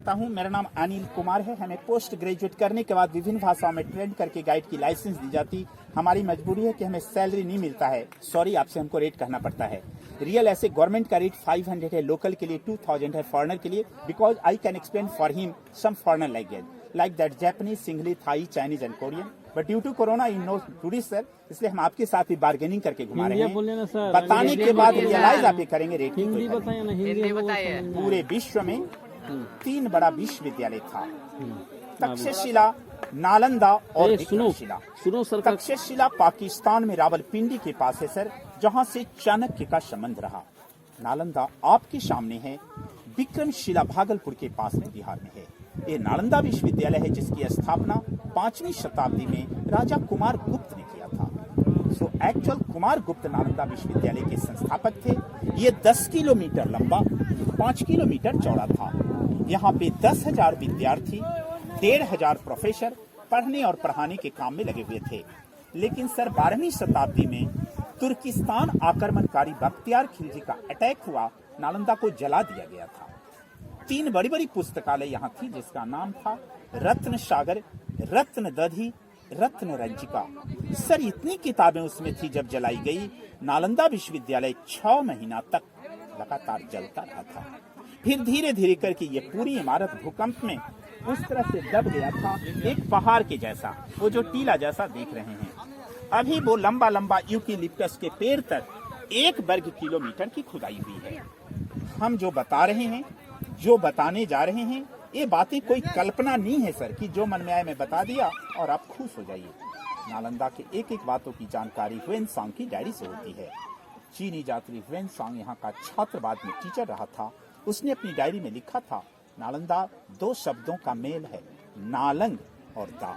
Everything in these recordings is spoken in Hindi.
सकता हूं। मेरा नाम अनिल कुमार है। हमें पोस्ट ग्रेजुएट करने के बाद विभिन्न भाषाओं में ट्रेन करके गाइड की लाइसेंस दी जाती। हमारी मजबूरी है कि हमें सैलरी नहीं मिलता है। सॉरी, आपसे हमको रेट कहना पड़ता है। रियल ऐसे गवर्नमेंट का रेट 500 है, लोकल के लिए 2000 है, फॉरनर के लिए। Because I can explain for him some foreigner language like that Japanese, Sinhali, Thai, Chinese and Korean. But due to corona in no tourist sir, इसलिए हम आपके साथ भी बार्गेनिंग करके घुमा रहे हैं। बताने के बाद रियलाइज आप ये करेंगे रेट हिंदी बताइए ना, हिंदी बताइए। पूरे विश्व में 3 बड़ा विश्वविद्यालय था, तक्षशिला, नालंदा और विक्रमशिला। तक्षशिला पाकिस्तान में रावलपिंडी के पास है सर, जहां से चाणक्य का संबंध रहा। नालंदा आपके सामने है। विक्रमशिला भागलपुर के पास में बिहार में है। ये नालंदा विश्वविद्यालय है जिसकी स्थापना 5वीं शताब्दी में राजा कुमार गुप्त ने किया था। सो एक्चुअल कुमार गुप्त नालंदा विश्वविद्यालय के संस्थापक थे। ये 10 किलोमीटर लंबा, 5 किलोमीटर चौड़ा था। यहाँ पे 10,000 विद्यार्थी, 1,500 प्रोफेसर पढ़ने और पढ़ाने के काम में लगे हुए थे। लेकिन सर 12वीं शताब्दी में तुर्किस्तान आक्रमणकारी बख्तियार खिलजी का अटैक हुआ, नालंदा को जला दिया गया था। 3 बड़ी बड़ी पुस्तकालय यहाँ थी जिसका नाम था रत्न सागर, रत्न दधी, रत्न रंजिका। सर इतनी किताबें उसमें थी, जब जलाई गई नालंदा विश्वविद्यालय 6 महीना तक लगातार जलता रहा था। फिर धीरे धीरे करके ये पूरी इमारत भूकंप में उस तरह से दब गया था, एक पहाड़ के जैसा, वो जो टीला जैसा देख रहे हैं। अभी वो लंबा लंबा यूकेलिप्टस के पेड़ तक 1 वर्ग किलोमीटर की खुदाई हुई है। हम जो बता रहे हैं, जो बताने जा रहे हैं, ये बातें कोई कल्पना नहीं है सर कि जो मन में आए मैं बता दिया और आप खुश हो जाइए। नालंदा के एक एक बातों की जानकारी ह्वेनसांग की डायरी से होती है। चीनी यात्री ह्वेनसांग यहाँ का छात्र, बाद में टीचर रहा था। उसने अपनी डायरी में लिखा था, नालंदा 2 शब्दों का मेल है, नालंग और दा।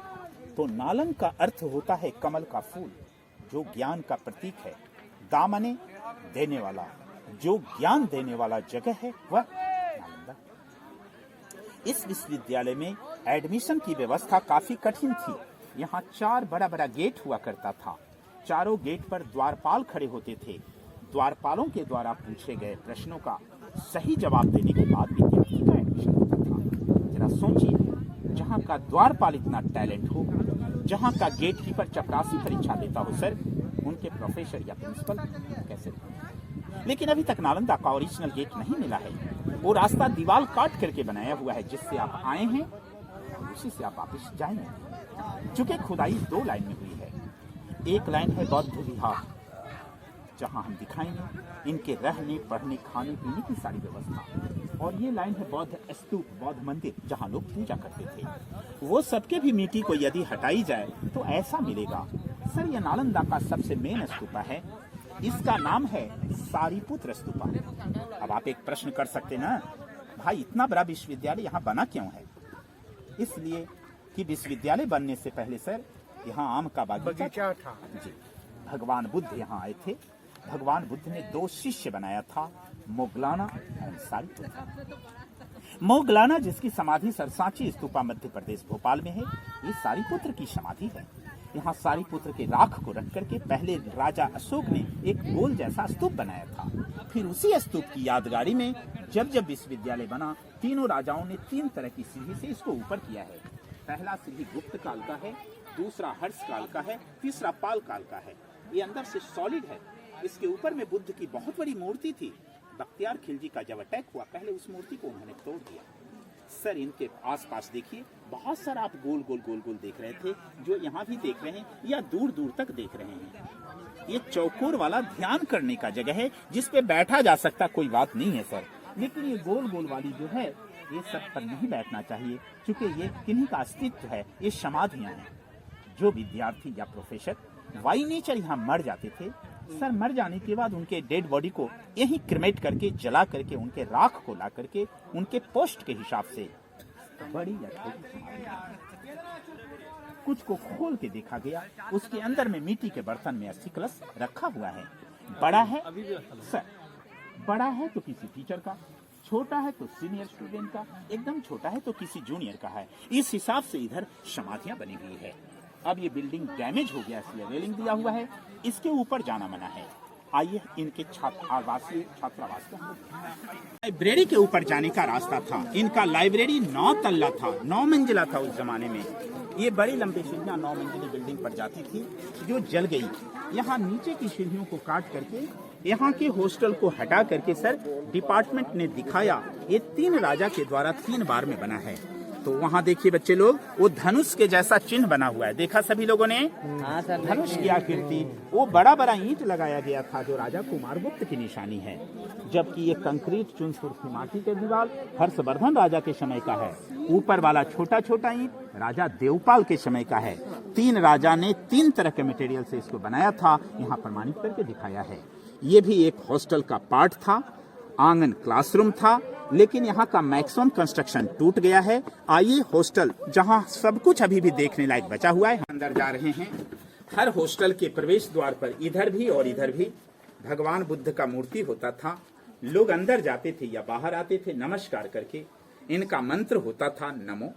तो नालंग का अर्थ होता है कमल का फूल, जो ज्ञान का प्रतीक है। दा माने देने वाला, जो ज्ञान देने वाला जगह है वह नालंदा। इस विश्वविद्यालय में एडमिशन की व्यवस्था काफी कठिन थी। यहाँ 4 बड़ा बड़ा गेट हुआ करता था। चारों गेट पर द्वारपाल खड़े होते थे। द्वारपालों के द्वारा पूछे गए प्रश्नों का सही जवाब देने के बाद विद्यार्थी का एडमिशन होता था। जरा सोचिए, जहाँ का द्वारपाल इतना टैलेंट हो, जहाँ का गेट कीपर चपरासी परीक्षा देता हो सर, उनके प्रोफेसर या प्रिंसिपल कैसे थे? लेकिन अभी तक नालंदा का ओरिजिनल गेट नहीं मिला है। वो रास्ता दीवार काट करके बनाया हुआ है, जिससे आप आए हैं उसी से आप वापस जाएंगे। चूंकि खुदाई 2 लाइन में हुई है। एक लाइन है बौद्ध विहार, जहां हम दिखाएंगे इनके रहने, पढ़ने, खाने पीने की सारी व्यवस्था। और ये लाइन है बौद्ध स्तूप, बौद्ध मंदिर, जहां लोग पूजा करते थे। वो सबके भी मिट्टी को यदि हटाई जाए तो ऐसा मिलेगा। सर ये नालंदा का सबसे मेन स्तूपा है। इसका नाम है सारीपुत्र स्तूपा। अब आप एक प्रश्न कर सकते ना, भाई इतना बड़ा विश्वविद्यालय यहाँ बना क्यों है? इसलिए कि विश्वविद्यालय बनने से पहले सर यहाँ आम का बगीचा था जी। भगवान बुद्ध यहाँ आए थे। भगवान बुद्ध ने 2 शिष्य बनाया था, मोगलाना और सारीपुत्र। मोगलाना जिसकी समाधि सरसाची स्तूपा मध्य प्रदेश भोपाल में है, ये सारीपुत्र की समाधि है। यहाँ सारीपुत्र के राख को रख करके पहले राजा अशोक ने एक गोल जैसा स्तूप बनाया था। फिर उसी स्तूप की यादगारी में जब जब विश्वविद्यालय बना, तीनों राजाओं ने 3 तरह की सीढ़ी से इसको ऊपर किया है। पहला सीढ़ी गुप्त काल का है, दूसरा हर्ष काल का है, तीसरा पाल काल का है। ये अंदर से सॉलिड है। इसके ऊपर में बुद्ध की बहुत बड़ी मूर्ति थी। बख्तियार खिलजी का जब अटैक हुआ, पहले उस मूर्ति को उन्होंने तोड़ दिया। सर इनके आसपास देखिए, बहुत सारा आप गोल गोल गोल गोल देख रहे थे, जो यहाँ भी देख रहे हैं या दूर दूर तक देख रहे हैं। ये चौकोर वाला ध्यान करने का जगह है, जिस पे बैठा जा सकता कोई बात नहीं है सर। लेकिन ये गोल गोल वाली जो है, ये सब पर नहीं बैठना चाहिए, क्योंकि ये किन्हीं का अस्तित्व है, ये समाधियां हैं। जो विद्यार्थी या प्रोफेसर बाई नेचर यहाँ मर जाते थे सर, मर जाने के बाद उनके डेड बॉडी को यहीं क्रिमेट करके, जला करके, उनके राख को ला करके उनके पोस्ट के हिसाब से बड़ी या छोटी समाधि, कुछ को खोल के देखा गया, उसके अंदर में मिट्टी के बर्तन में अस्थि कलश रखा हुआ है। बड़ा है सर, बड़ा है तो किसी टीचर का, छोटा है तो सीनियर स्टूडेंट का, एकदम छोटा है तो किसी जूनियर का है। इस हिसाब से इधर समाधियां बनी हुई है। अब ये बिल्डिंग डैमेज हो गया, इसलिए रेलिंग दिया हुआ है। इसके ऊपर जाना मना है। आइए इनके आवासीय छात्रावास का लाइब्रेरी के ऊपर जाने का रास्ता था। इनका लाइब्रेरी 9 तल्ला था, 9 मंजिला था उस जमाने में। ये बड़ी लंबी सीढ़ियां 9 मंजिली बिल्डिंग पर जाती थी जो जल गई। यहाँ नीचे की सीढ़ियों को काट करके यहाँ के हॉस्टल को हटा करके सर डिपार्टमेंट ने दिखाया ये 3 राजा के द्वारा 3 बार में बना है। तो वहाँ देखिए बच्चे लोग, वो धनुष के जैसा चिन्ह बना हुआ है, देखा सभी लोगों ने? हाँ सर, धनुष की आकृति, वो बड़ा बड़ा ईंट लगाया गया था जो राजा कुमारगुप्त की निशानी है। जबकि ये कंक्रीट चुन सुर्खी माटी के दीवार हर्षवर्धन राजा के समय का है। ऊपर वाला छोटा छोटा ईंट राजा देवपाल के समय का है। 3 राजा ने 3 तरह के मटेरियल से इसको बनाया था, यहाँ प्रमाणित करके दिखाया है। ये भी एक हॉस्टल का पार्ट था, आंगन क्लासरूम था, लेकिन यहाँ का मैक्सिमम कंस्ट्रक्शन टूट गया है। आइए हॉस्टल जहाँ सब कुछ अभी भी देखने लायक बचा हुआ है, अंदर जा रहे हैं। हर हॉस्टल के प्रवेश द्वार पर इधर भी और इधर भी भगवान बुद्ध का मूर्ति होता था। लोग अंदर जाते थे या बाहर आते थे नमस्कार करके। इनका मंत्र होता था नमो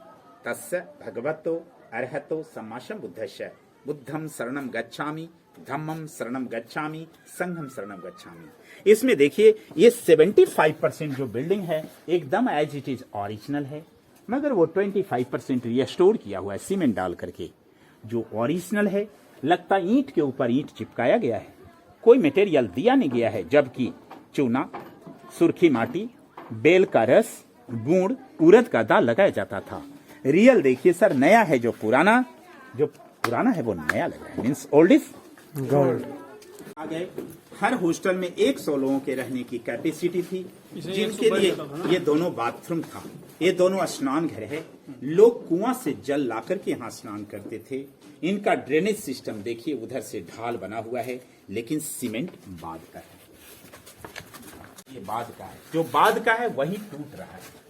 तस्य भगवतो अर्हतो सम्मा बुद्धस्य, बुद्धम शरणम गच्छामि, धम्मम शरणम गच्छामि, संघम शरणम गच्छामि। इसमें देखिए ये 75% जो बिल्डिंग है एकदम एज इट इज ओरिजिनल है, मगर वो 25% रिस्टोर किया हुआ है सीमेंट डाल करके। जो ओरिजिनल है लगता ईंट के ऊपर ईंट चिपकाया गया है, कोई मटेरियल दिया नहीं गया है। जबकि चूना, सुर्खी माटी, बेल का रस, गुड़, उड़द का दाल लगाया जाता था। रियल देखिए सर, नया है जो पुराना है वो नया लग रहा है, मीन्स ओल्ड इज गोल्ड। आ गए। हर हॉस्टल में 100 लोगों के रहने की कैपेसिटी थी, जिनके लिए ये दोनों बाथरूम था, ये दोनों स्नान घर है। लोग कुआं से जल लाकर के यहाँ स्नान करते थे। इनका ड्रेनेज सिस्टम देखिए, उधर से ढाल बना हुआ है, लेकिन सीमेंट बाद का है। ये बाद का है, जो बाद का है वही टूट रहा है।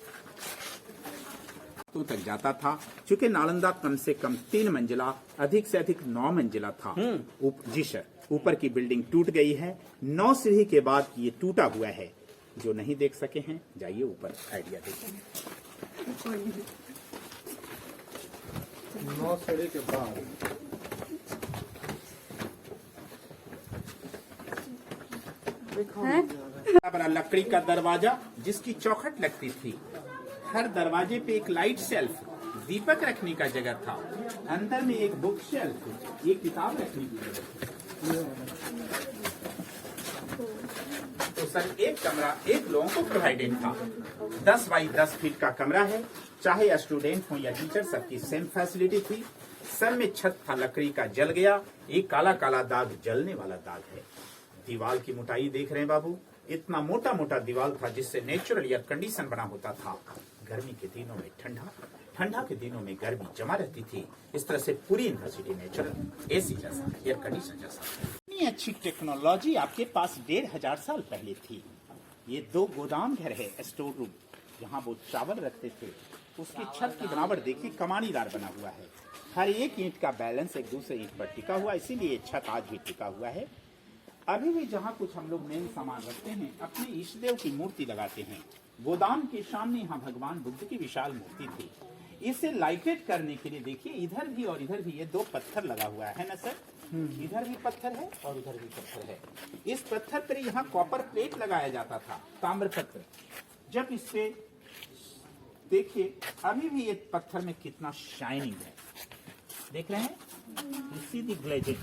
तो तक जाता था, चूंकि नालंदा कम से कम 3 मंजिला, अधिक से अधिक 9 मंजिला था। जी सर, ऊपर की बिल्डिंग टूट गई है। 9 सीढ़ी के बाद ये टूटा हुआ है। जो नहीं देख सके हैं जाइए ऊपर आइडिया देखिए। 9 सीढ़ी के बाद बड़ा लकड़ी का दरवाजा जिसकी चौखट लगती थी। हर दरवाजे पे एक लाइट शेल्फ, दीपक रखने का जगह था। अंदर में एक बुक शेल्फ, ये किताब रखने की जगह। तो सर एक कमरा 1 लोगों को प्रोवाइडेड था। 10 बाई 10 फीट का कमरा है, चाहे स्टूडेंट हो या टीचर सबकी सेम फैसिलिटी थी। सर में छत था लकड़ी का, जल गया। एक काला काला दाग, जलने वाला दाग है। दीवार की मोटाई देख रहे हैं बाबू, इतना मोटा मोटा दीवार था जिससे नेचुरल एयर कंडीशन बना होता था। गर्मी के दिनों में ठंडा, ठंडा के दिनों में गर्मी जमा रहती थी। इस तरह से पूरी यूनिवर्सिटी नेचुरल एसी जैसा, एयर कंडीशन जैसा। इतनी अच्छी टेक्नोलॉजी आपके पास 1500 साल पहले थी। ये 2 गोदाम घर है, स्टोर रूम, जहाँ वो चावल रखते थे। उसकी छत की बनावट देखिए, कमानीदार बना हुआ है। हर एक ईंट का बैलेंस एक दूसरे ईंट पर टिका हुआ, इसीलिए छत आज भी टिका हुआ है। अभी भी जहाँ कुछ हम लोग मेन सामान रखते हैं, अपने इष्ट देव की मूर्ति लगाते हैं। गोदाम के सामने यहाँ भगवान बुद्ध की विशाल मूर्ति थी। इसे लाइटेड करने के लिए देखिए, इधर भी और इधर भी ये 2 पत्थर लगा हुआ है ना सर? इधर भी पत्थर है और उधर भी पत्थर है। इस पत्थर पर यहाँ कॉपर प्लेट लगाया जाता था, ताम्र पत्र। जब इससे देखिए, अभी भी ये पत्थर में कितना शाइनिंग है, देख रहे हैं? सीधी ग्लेजिंग,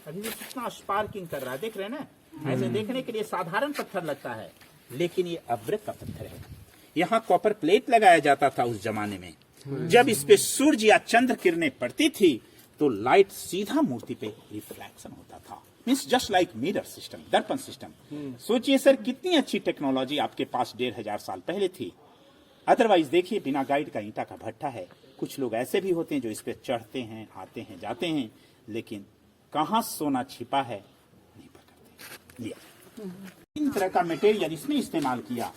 अभी भी कितना स्पार्किंग कर रहा है, देख रहे हैं ना? ऐसे देखने के लिए साधारण पत्थर लगता है, लेकिन ये अब्रक का पत्थर है। यहाँ कॉपर प्लेट लगाया जाता था उस जमाने में। जब इस पे सूर्य या चंद्र किरणें पड़ती थी तो लाइट सीधा मूर्ति पे रिफ्लेक्शन होता था, means just like mirror system, दर्पण सिस्टम। सोचिए सर, कितनी अच्छी टेक्नोलॉजी आपके पास 1500 साल पहले थी। अदरवाइज देखिए, बिना गाइड का ईंटा का भट्टा है। कुछ लोग ऐसे भी होते हैं जो इस पे चढ़ते हैं, आते हैं, जाते हैं, लेकिन कहाँ सोना छिपा है नहीं पकड़ते। लिया 3 तरह का मटेरियल इसमें इस्तेमाल किया।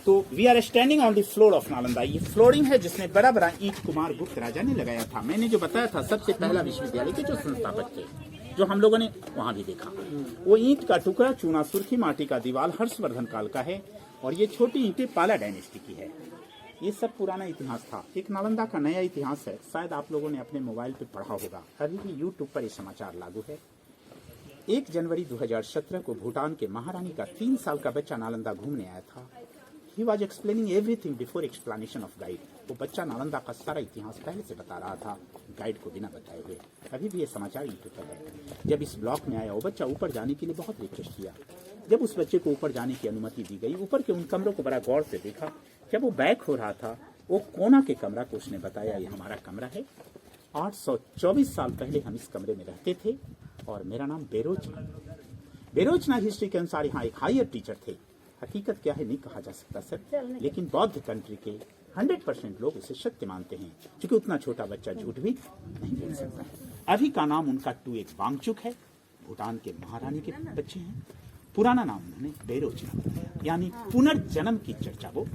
तो we are standing on the floor of Nalanda. ये फ्लोरिंग है जिसमें बड़ा बड़ा ईंट कुमारगुप्त राजा ने लगाया था। मैंने जो बताया था, सबसे पहला विश्वविद्यालय के जो संस्थापक थे, जो हम लोगों ने वहां भी देखा, वो ईंट का टुकड़ा, चूना सुर्खी माटी का दीवार हर्षवर्धन काल का है। और ये छोटी ईंटें पाला डायनेस्टी की है। ये सब पुराना इतिहास था। एक नालंदा का नया इतिहास है, शायद आप लोगों ने अपने मोबाइल पे पढ़ा होगा। अभी भी यूट्यूब पर ये समाचार लागू है। 1 जनवरी 2017 को भूटान के महारानी का 3 साल का बच्चा नालंदा घूमने आया था। He was explaining everything before explanation of guide. वो बच्चा नालंदा का सारा इतिहास पहले से बता रहा था, गाइड को बिना बताए हुए। अभी भी ये समाचार यूट्यूब पर है। जब इस ब्लॉक में आया वो बच्चा ऊपर जाने के लिए बहुत रिक्वेस्ट किया। जब उस बच्चे को ऊपर जाने की अनुमति दी गई, ऊपर के उन कमरों को बड़ा गौर से देखा। जब वो बैक हो रहा था, वो कोना के कमरा को उसने बताया, ये हमारा कमरा है। 824 साल पहले हम इस कमरे में रहते थे और मेरा नाम बेरोचना। बेरोचना हिस्ट्री के अनुसार यहाँ एक हायर टीचर थे। हकीकत क्या है नहीं कहा जा सकता सर, लेकिन बौद्ध कंट्री के 100% लोग उसे सत्य मानते हैं, क्योंकि उतना छोटा बच्चा झूठ भी नहीं बोल सकता है। अभी का नाम उनका टूएक वांगचुक है, भूटान के महारानी के बच्चे हैं। पुराना नाम उन्होंने बेरोचना, यानी पुनर्जन्म की चर्चा वो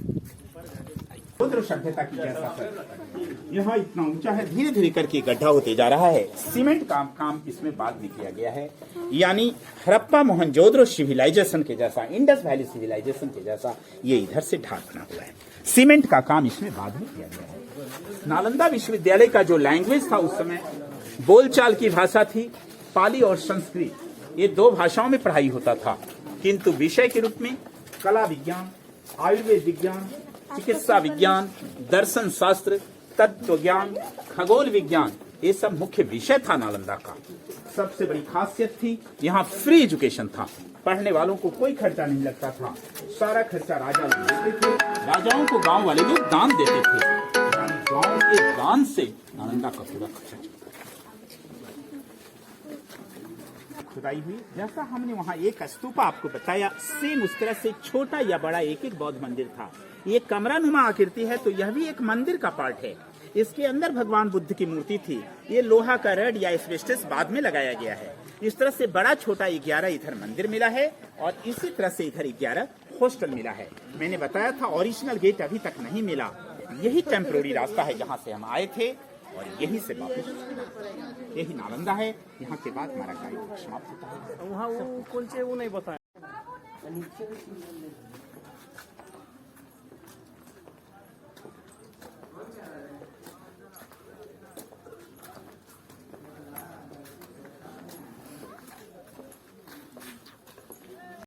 सभ्यता की जैसा सर। यहाँ इतना ऊंचा है, धीरे धीरे करके गड्ढा होते जा रहा है। सीमेंट का काम इसमें बाद में किया गया है, यानी हड़प्पा मोहनजोदड़ो सिविलाइजेशन के जैसा, इंडस वैली सिविलाइजेशन के जैसा ये इधर से ढाक बना हुआ है। सीमेंट का काम इसमें बाद में किया गया है। नालंदा विश्वविद्यालय का जो लैंग्वेज था उस समय, बोलचाल की भाषा थी पाली और संस्कृत। ये 2 भाषाओं में पढ़ाई होता था, किंतु विषय के रूप में कला विज्ञान, आयुर्वेद विज्ञान, चिकित्सा विज्ञान, दर्शन शास्त्र, तत्व ज्ञान, खगोल विज्ञान, ये सब मुख्य विषय था नालंदा का। सबसे बड़ी खासियत थी यहाँ फ्री एजुकेशन था। पढ़ने वालों को कोई खर्चा नहीं लगता था, सारा खर्चा राजा लोग देते थे। राजाओं को गांव वाले लोग दान देते थे, गांव के दान से नालंदा का पूरा खर्चा खुदाई हुई। जैसा हमने वहाँ एक स्तूपा आपको बताया, सेम उस तरह से छोटा या बड़ा एक एक बौद्ध मंदिर था। ये कमरा नुमा आकृति है, तो यह भी एक मंदिर का पार्ट है। इसके अंदर भगवान बुद्ध की मूर्ति थी। ये लोहा का रड या एस्बेस्टस बाद में लगाया गया है। इस तरह से बड़ा छोटा 11 इधर मंदिर मिला है और इसी तरह से इधर 11 हॉस्टल मिला है। मैंने बताया था ओरिजिनल गेट अभी तक नहीं मिला। यही टेम्पोररी रास्ता है जहाँ से हम आए थे और यही से वापस, यही नालंदा है। यहाँ के बाद हमारा गाइड समाप्त होता है। वहाँ वो कौन से वो नहीं बताया।